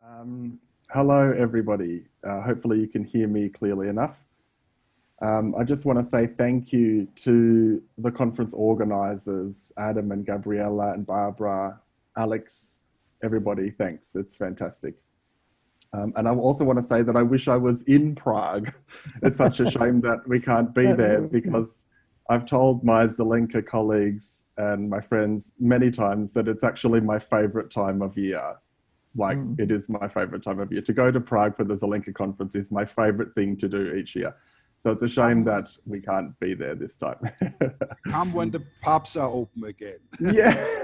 Um, Hello, everybody. Hopefully you can hear me clearly enough. I just want to say thank you to the conference organizers, Adam and Gabriella and Barbara, Alex, everybody, thanks. It's fantastic. And I also want to say that I wish I was in Prague. It's such a shame that we can't be there because I've told my Zelenka colleagues and my friends many times that it's actually my favorite time of year. Like it is my favorite time of year. To go to Prague for the Zelenka conference is my favorite thing to do each year. So it's a shame Come, that we can't be there this time. come when the pubs are open again. Yeah,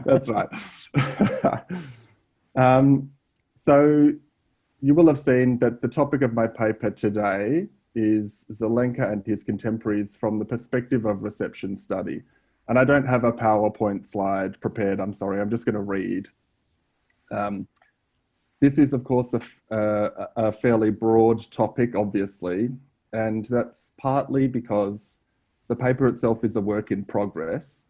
that's right. um, so you will have seen that the topic of my paper today is Zelenka and his contemporaries from the perspective of reception study. And I don't have a PowerPoint slide prepared, I'm sorry, I'm just going to read. Um, this is, of course, a fairly broad topic, obviously, and that's partly because the paper itself is a work in progress.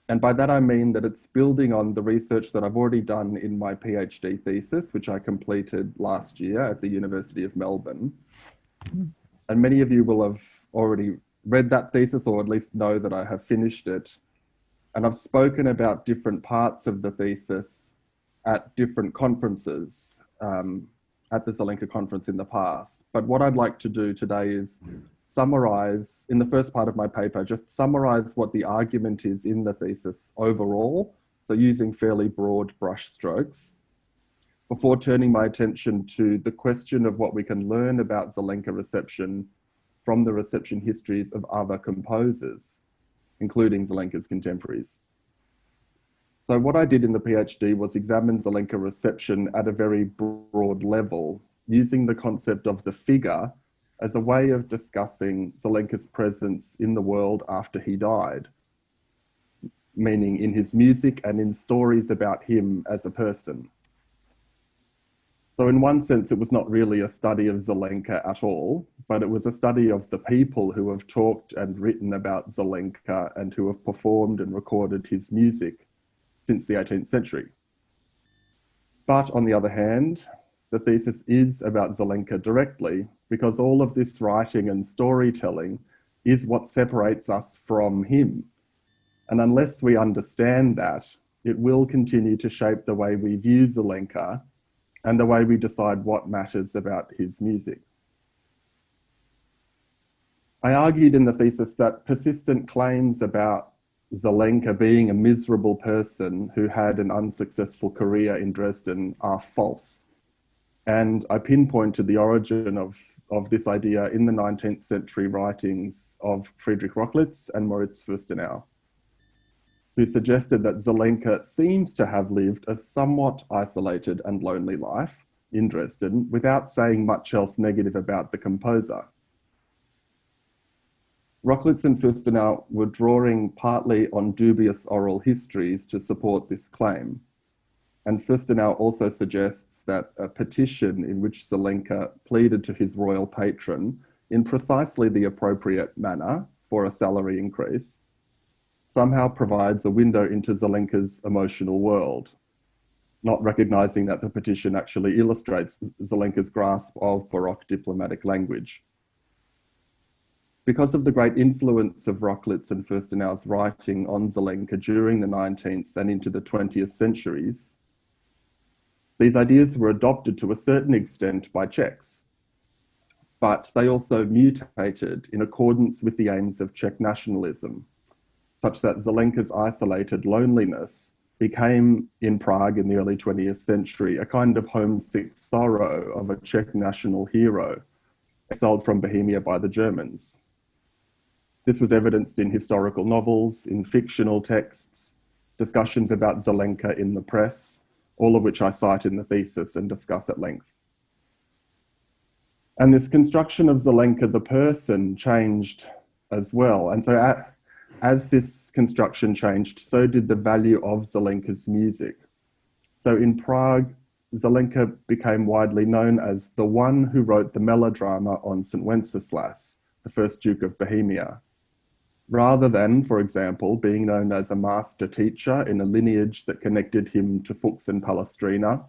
And by that, I mean that it's building on the research that I've already done in my PhD thesis, which I completed last year at the University of Melbourne. And many of you will have already read that thesis, or at least know that I have finished it. And I've spoken about different parts of the thesis at different conferences, at the Zelenka conference in the past. But what I'd like to do today is summarize, in the first part of my paper, just summarize what the argument is in the thesis overall, so using fairly broad brush strokes, before turning my attention to the question of what we can learn about Zelenka reception from the reception histories of other composers, including Zelenka's contemporaries. So what I did in the PhD was examine Zelenka reception at a very broad level, using the concept of the figure as a way of discussing Zelenka's presence in the world after he died, meaning in his music and in stories about him as a person. So in one sense, it was not really a study of Zelenka at all, but it was a study of the people who have talked and written about Zelenka and who have performed and recorded his music since the 18th century. But on the other hand, the thesis is about Zelenka directly, because all of this writing and storytelling is what separates us from him. And unless we understand that, it will continue to shape the way we view Zelenka and the way we decide what matters about his music. I argued in the thesis that persistent claims about Zelenka being a miserable person who had an unsuccessful career in Dresden are false. And I pinpointed the origin of this idea in the 19th century writings of Friedrich Rochlitz and Moritz Fürstenau, who suggested that Zelenka seems to have lived a somewhat isolated and lonely life in Dresden without saying much else negative about the composer. Rochlitz and Fürstenau were drawing partly on dubious oral histories to support this claim. And Fürstenau also suggests that a petition in which Zelenka pleaded to his royal patron in precisely the appropriate manner for a salary increase somehow provides a window into Zelenka's emotional world, not recognizing that the petition actually illustrates Zelenka's grasp of Baroque diplomatic language. Because of the great influence of Rochlitz and Fürstenau's writing on Zelenka during the 19th and into the 20th centuries, these ideas were adopted to a certain extent by Czechs, but they also mutated in accordance with the aims of Czech nationalism, such that Zelenka's isolated loneliness became, in Prague in the early 20th century, a kind of homesick sorrow of a Czech national hero exiled from Bohemia by the Germans. This was evidenced in historical novels, in fictional texts, discussions about Zelenka in the press, all of which I cite in the thesis and discuss at length. And this construction of Zelenka the person changed as well. And so as this construction changed, so did the value of Zelenka's music. So in Prague, Zelenka became widely known as the one who wrote the melodrama on St. Wenceslas, the first Duke of Bohemia, rather than, for example, being known as a master teacher in a lineage that connected him to Fuchs and Palestrina,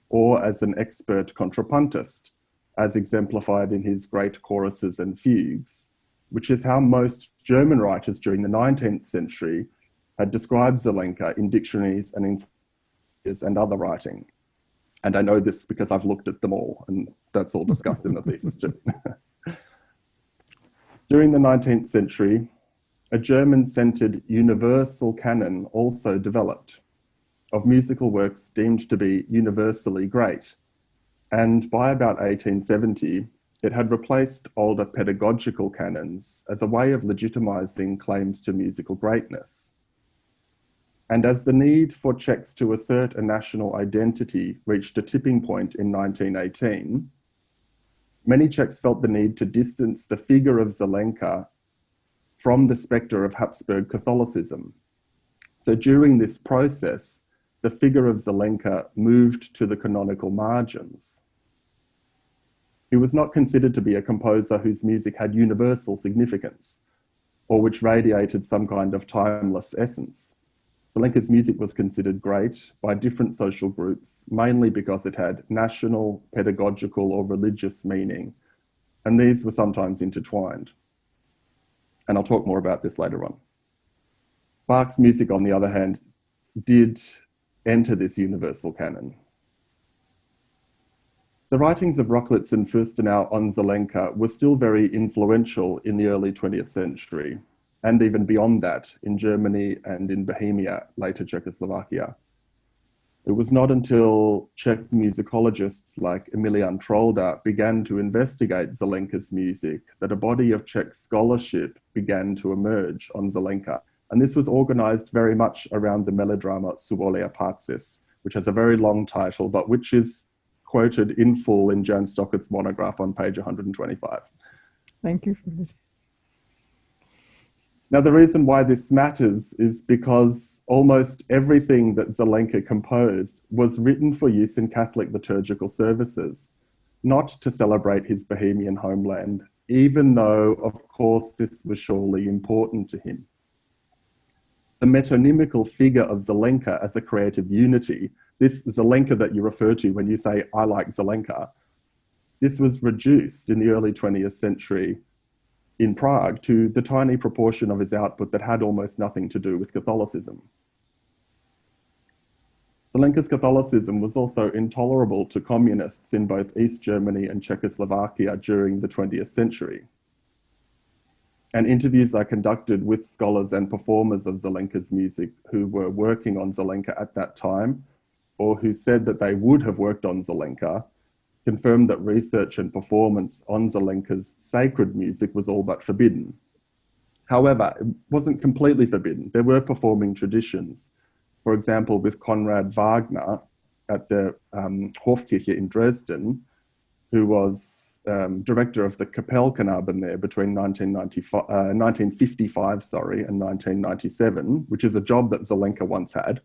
or as an expert contrapuntist, as exemplified in his great choruses and fugues, which is how most German writers during the 19th century had described Zelenka in dictionaries and other writing. And I know this because I've looked at them all, and that's all discussed in the thesis too. During the 19th century, a German-centered universal canon also developed of musical works deemed to be universally great. And by about 1870, it had replaced older pedagogical canons as a way of legitimizing claims to musical greatness. And as the need for Czechs to assert a national identity reached a tipping point in 1918, many Czechs felt the need to distance the figure of Zelenka from the spectre of Habsburg Catholicism. So during this process, the figure of Zelenka moved to the canonical margins. He was not considered to be a composer whose music had universal significance or which radiated some kind of timeless essence. Zelenka's music was considered great by different social groups, mainly because it had national, pedagogical, or religious meaning, and these were sometimes intertwined. And I'll talk more about this later on. Bach's music, on the other hand, did enter this universal canon. The writings of Rochlitz and Fürstenau on Zelenka were still very influential in the early 20th century, and even beyond that in Germany and in Bohemia, later Czechoslovakia. It was not until Czech musicologists like Emilian Trolda began to investigate Zelenka's music that a body of Czech scholarship began to emerge on Zelenka. And this was organized very much around the melodrama Suvolia Pacis, which has a very long title, but which is quoted in full in Jan Stockert's monograph on page 125. Thank you for this. Now, the reason why this matters is because almost everything that Zelenka composed was written for use in Catholic liturgical services, not to celebrate his Bohemian homeland, even though, of course, this was surely important to him. The metonymical figure of Zelenka as a creative unity, this Zelenka that you refer to when you say, I like Zelenka, this was reduced in the early 20th century in Prague to the tiny proportion of his output that had almost nothing to do with Catholicism. Zelenka's Catholicism was also intolerable to communists in both East Germany and Czechoslovakia during the 20th century. And interviews I conducted with scholars and performers of Zelenka's music who were working on Zelenka at that time, or who said that they would have worked on Zelenka, confirmed that research and performance on Zelenka's sacred music was all but forbidden. However, it wasn't completely forbidden. There were performing traditions. For example, with Konrad Wagner at the Hofkirche in Dresden, who was director of the Kapellknaben there between 1955 and 1997, which is a job that Zelenka once had.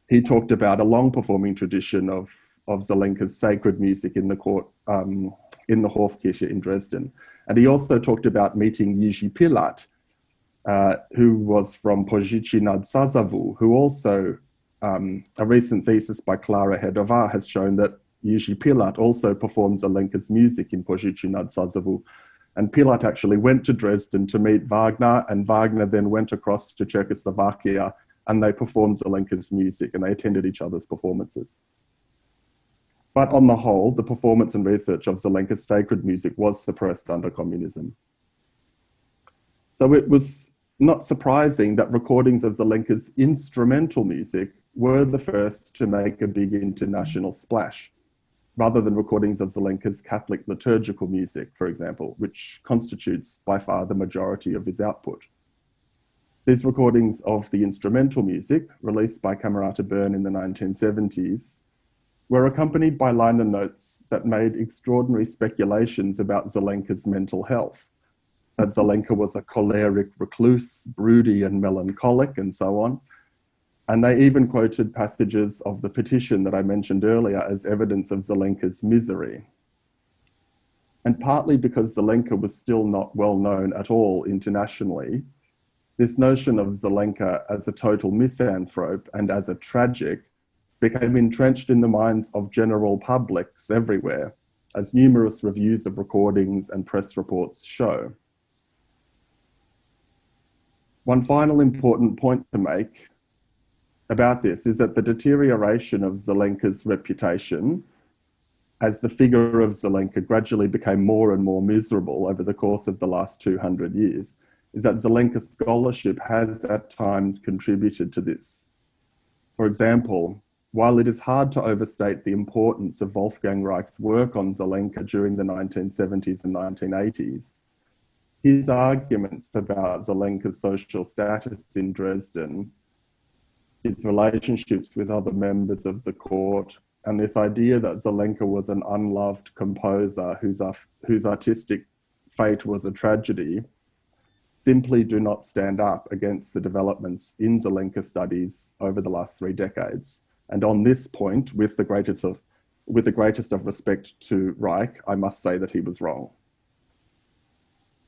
He talked about a long performing tradition of Zelenka's sacred music in the court, in the Hofkirche in Dresden. And he also talked about meeting Jiří Pilat, who was from Požiči nad Sázavou, who also, a recent thesis by Klára Hedová has shown that Jiří Pilat also performs Zelenka's music in Požiči nad Sázavou. And Pilat actually went to Dresden to meet Wagner, and Wagner then went across to Czechoslovakia, and they performed Zelenka's music, and they attended each other's performances. But on the whole, the performance and research of Zelenka's sacred music was suppressed under communism. So it was not surprising that recordings of Zelenka's instrumental music were the first to make a big international splash, rather than recordings of Zelenka's Catholic liturgical music, for example, which constitutes by far the majority of his output. These recordings of the instrumental music, released by Camerata Bern in the 1970s, were accompanied by liner notes that made extraordinary speculations about Zelenka's mental health. That Zelenka was a choleric recluse, broody and melancholic, and so on. And they even quoted passages of the petition that I mentioned earlier as evidence of Zelenka's misery. And partly because Zelenka was still not well known at all internationally, this notion of Zelenka as a total misanthrope and as a tragic became entrenched in the minds of general publics everywhere, as numerous reviews of recordings and press reports show. One final important point to make about this is that the deterioration of Zelenka's reputation, as the figure of Zelenka gradually became more and more miserable over the course of the last 200 years, is that Zelenka's scholarship has at times contributed to this. For example, while it is hard to overstate the importance of Wolfgang Reich's work on Zelenka during the 1970s and 1980s, his arguments about Zelenka's social status in Dresden, his relationships with other members of the court, and this idea that Zelenka was an unloved composer whose artistic fate was a tragedy, simply do not stand up against the developments in Zelenka studies over the last 3 decades. And on this point, with the greatest of respect to Reich, I must say that he was wrong.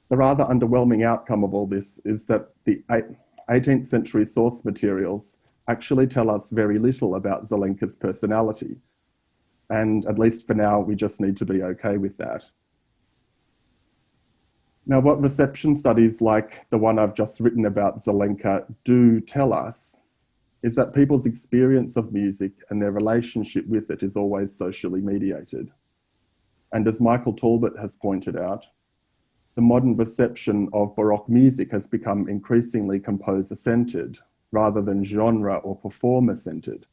The rather underwhelming outcome of all this is that the 18th century source materials actually tell us very little about Zelenka's personality. And at least for now, we just need to be okay with that. Now, what reception studies like the one I've just written about Zelenka do tell us is that people's experience of music and their relationship with it is always socially mediated. And as Michael Talbot has pointed out, the modern reception of Baroque music has become increasingly composer-centered rather than genre or performer-centered.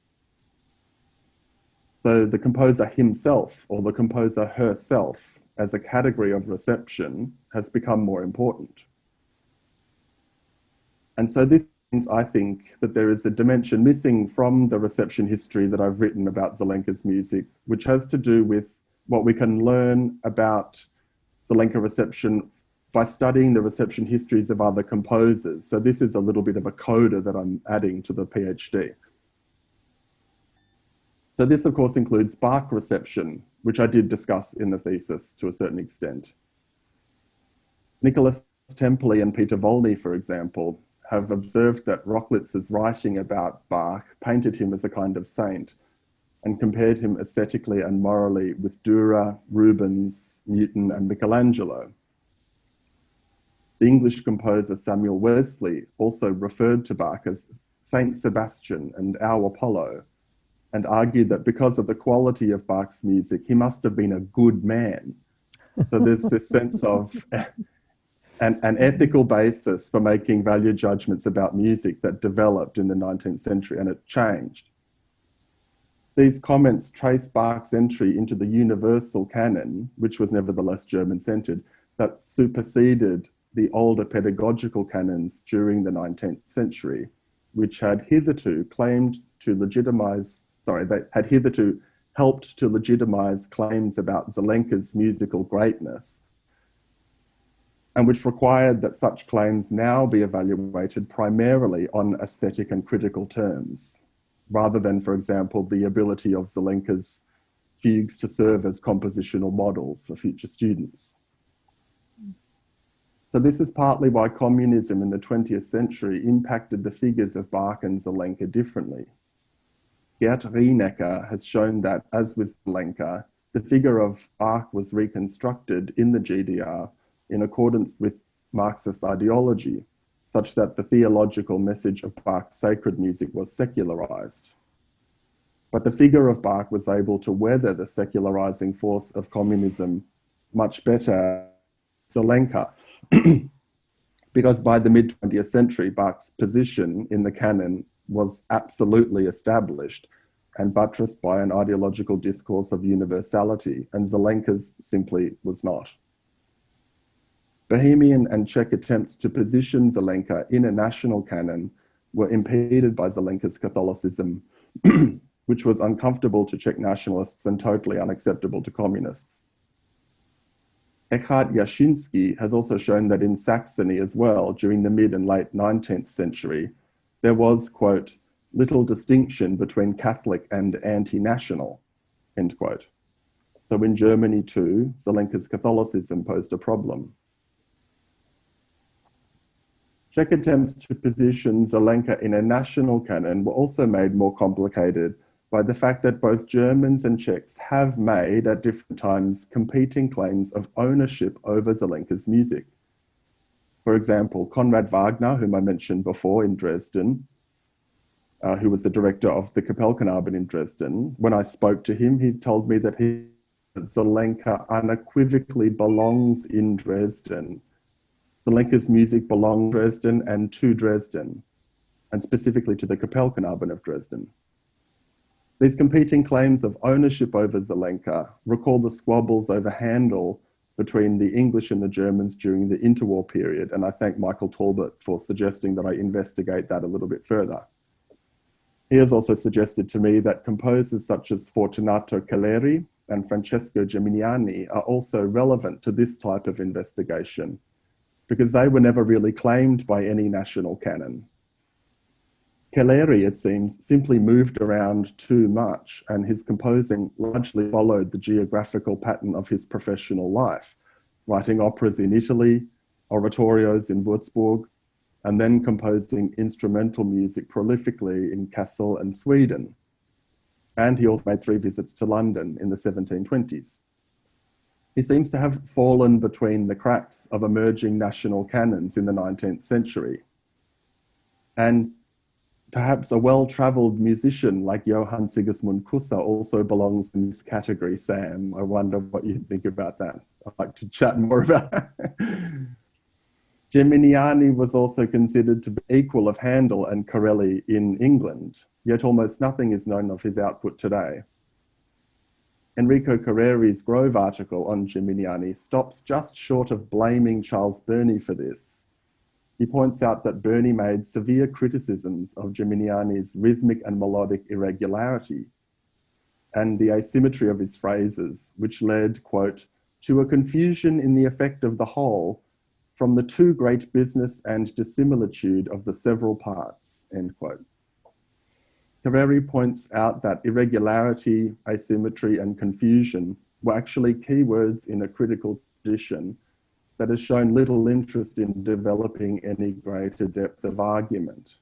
So the composer himself or the composer herself as a category of reception has become more important. And so this means, I think, that there is a dimension missing from the reception history that I've written about Zelenka's music, which has to do with what we can learn about Zelenka reception by studying the reception histories of other composers. So this is a little bit of a coda that I'm adding to the PhD. So this, of course, includes Bach reception, which I did discuss in the thesis to a certain extent. Nicholas Templey and Peter Volney, for example, have observed that Rocklitz's writing about Bach painted him as a kind of saint and compared him aesthetically and morally with Dürer, Rubens, Newton, and Michelangelo. The English composer Samuel Wesley also referred to Bach as Saint Sebastian and our Apollo, and argued that because of the quality of Bach's music, he must have been a good man. So there's this sense of an ethical basis for making value judgments about music that developed in the 19th century, and it changed. These comments trace Bach's entry into the universal canon, which was nevertheless German-centered, that superseded the older pedagogical canons during the 19th century, which had hitherto helped to legitimize claims about Zelenka's musical greatness, and which required that such claims now be evaluated primarily on aesthetic and critical terms, rather than, for example, the ability of Zelenka's fugues to serve as compositional models for future students. So this is partly why communism in the 20th century impacted the figures of Bach and Zelenka differently. Gerd Rienecker has shown that, as with Zelenka, the figure of Bach was reconstructed in the GDR in accordance with Marxist ideology, such that the theological message of Bach's sacred music was secularized. But the figure of Bach was able to weather the secularizing force of communism much better than Zelenka, because by the mid-20th century, Bach's position in the canon was absolutely established and buttressed by an ideological discourse of universality, and Zelenka's simply was not. Bohemian and Czech attempts to position Zelenka in a national canon were impeded by Zelenka's Catholicism, which was uncomfortable to Czech nationalists and totally unacceptable to communists. Eckhard Jaschinski has also shown that in Saxony as well, during the mid and late 19th century, there was, quote, little distinction between Catholic and anti-national, end quote. So in Germany too, Zelenka's Catholicism posed a problem. Czech attempts to position Zelenka in a national canon were also made more complicated by the fact that both Germans and Czechs have made at different times competing claims of ownership over Zelenka's music. For example, Konrad Wagner, whom I mentioned before in Dresden, who was the director of the Kapellknaben in Dresden, when I spoke to him, he told me that Zelenka unequivocally belongs in Dresden. Zelenka's music belongs to Dresden and to Dresden, and specifically to the Kapellknaben of Dresden. These competing claims of ownership over Zelenka recall the squabbles over Handel between the English and the Germans during the interwar period, and I thank Michael Talbot for suggesting that I investigate that a little bit further. He has also suggested to me that composers such as Fortunato Caleri and Francesco Geminiani are also relevant to this type of investigation, because they were never really claimed by any national canon. Caleri, it seems, simply moved around too much, and his composing largely followed the geographical pattern of his professional life, writing operas in Italy, oratorios in Würzburg, and then composing instrumental music prolifically in Kassel and Sweden. And he also made 3 visits to London in the 1720s. He seems to have fallen between the cracks of emerging national canons in the 19th century. And perhaps a well-traveled musician like Johann Sigismund Kusser also belongs in this category, Sam. I wonder what you think about that. I'd like to chat more about that. Geminiani was also considered to be equal of Handel and Corelli in England, yet almost nothing is known of his output today. Enrico Carreri's Grove article on Geminiani stops just short of blaming Charles Burney for this. He points out that Burney made severe criticisms of Geminiani's rhythmic and melodic irregularity and the asymmetry of his phrases, which led, quote, to a confusion in the effect of the whole from the too great business and dissimilitude of the several parts, end quote. Carreri points out that irregularity, asymmetry, and confusion were actually keywords in a critical tradition that has shown little interest in developing any greater depth of argument.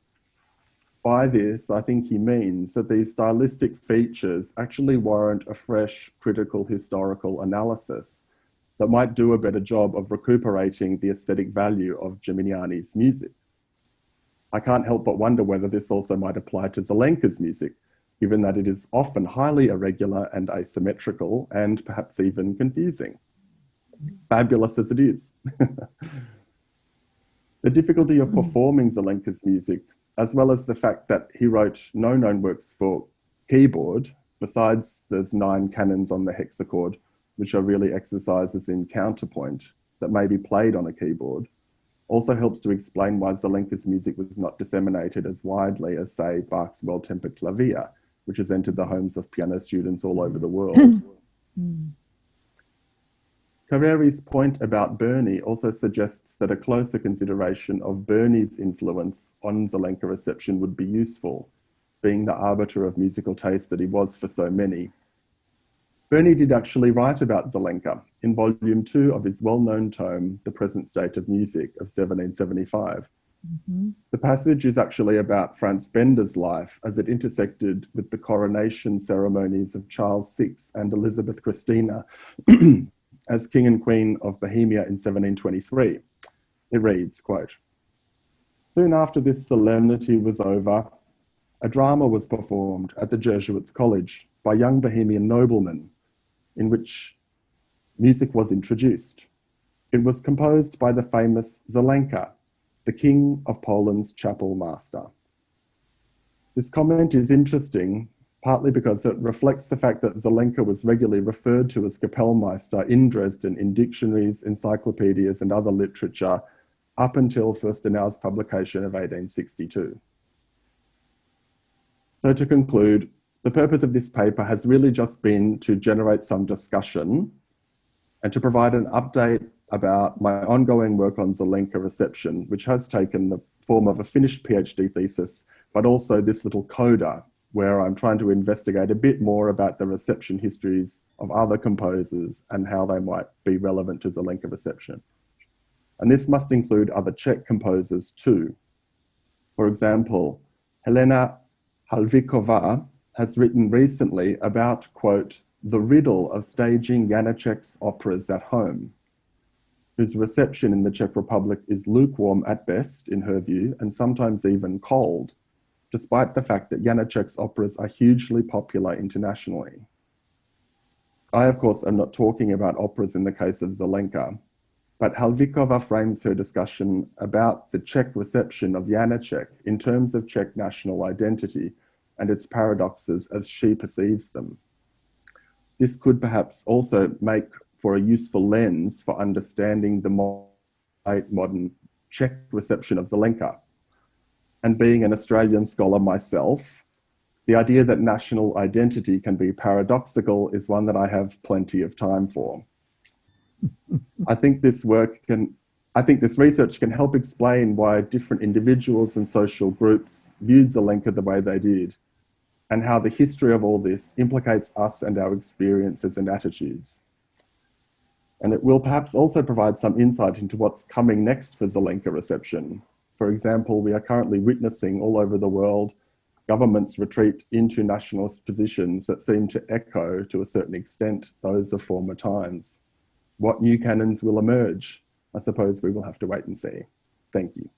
By this, I think he means that these stylistic features actually warrant a fresh critical historical analysis that might do a better job of recuperating the aesthetic value of Geminiani's music. I can't help but wonder whether this also might apply to Zelenka's music, given that it is often highly irregular and asymmetrical and perhaps even confusing. Fabulous as it is. The difficulty of performing Zelenka's music, as well as the fact that he wrote no known works for keyboard, besides there's 9 canons on the hexachord, which are really exercises in counterpoint that may be played on a keyboard, also helps to explain why Zelenka's music was not disseminated as widely as, say, Bach's Well-Tempered Clavier, which has entered the homes of piano students all over the world. Carreri's point about Burney also suggests that a closer consideration of Burney's influence on Zelenka reception would be useful, being the arbiter of musical taste that he was for so many. Burney did actually write about Zelenka in volume 2 of his well-known tome, The Present State of Music of 1775. The passage is actually about Franz Bender's life as it intersected with the coronation ceremonies of Charles VI and Elizabeth Christina as King and Queen of Bohemia in 1723. It reads, quote, soon after this solemnity was over, a drama was performed at the Jesuits' College by young Bohemian noblemen, in which music was introduced. It was composed by the famous Zelenka, the King of Poland's chapel master. This comment is interesting, partly because it reflects the fact that Zelenka was regularly referred to as Kapellmeister in Dresden in dictionaries, encyclopedias, and other literature up until Fürstenau's publication of 1862. So to conclude, the purpose of this paper has really just been to generate some discussion and to provide an update about my ongoing work on Zelenka reception, which has taken the form of a finished PhD thesis, but also this little coda where I'm trying to investigate a bit more about the reception histories of other composers and how they might be relevant to Zelenka reception. And this must include other Czech composers too. For example, Helena Halvíková has written recently about, quote, the riddle of staging Janacek's operas at home, whose reception in the Czech Republic is lukewarm at best, in her view, and sometimes even cold, despite the fact that Janacek's operas are hugely popular internationally. I, of course, am not talking about operas in the case of Zelenka, but Halvikova frames her discussion about the Czech reception of Janacek in terms of Czech national identity and its paradoxes as she perceives them. This could perhaps also make for a useful lens for understanding the modern Czech reception of Zelenka. And being an Australian scholar myself, the idea that national identity can be paradoxical is one that I have plenty of time for. I think this research can help explain why different individuals and social groups viewed Zelenka the way they did, and how the history of all this implicates us and our experiences and attitudes. And it will perhaps also provide some insight into what's coming next for Zelenka reception. For example, we are currently witnessing all over the world governments retreat into nationalist positions that seem to echo, to a certain extent, those of former times. What new canons will emerge? I suppose we will have to wait and see. Thank you.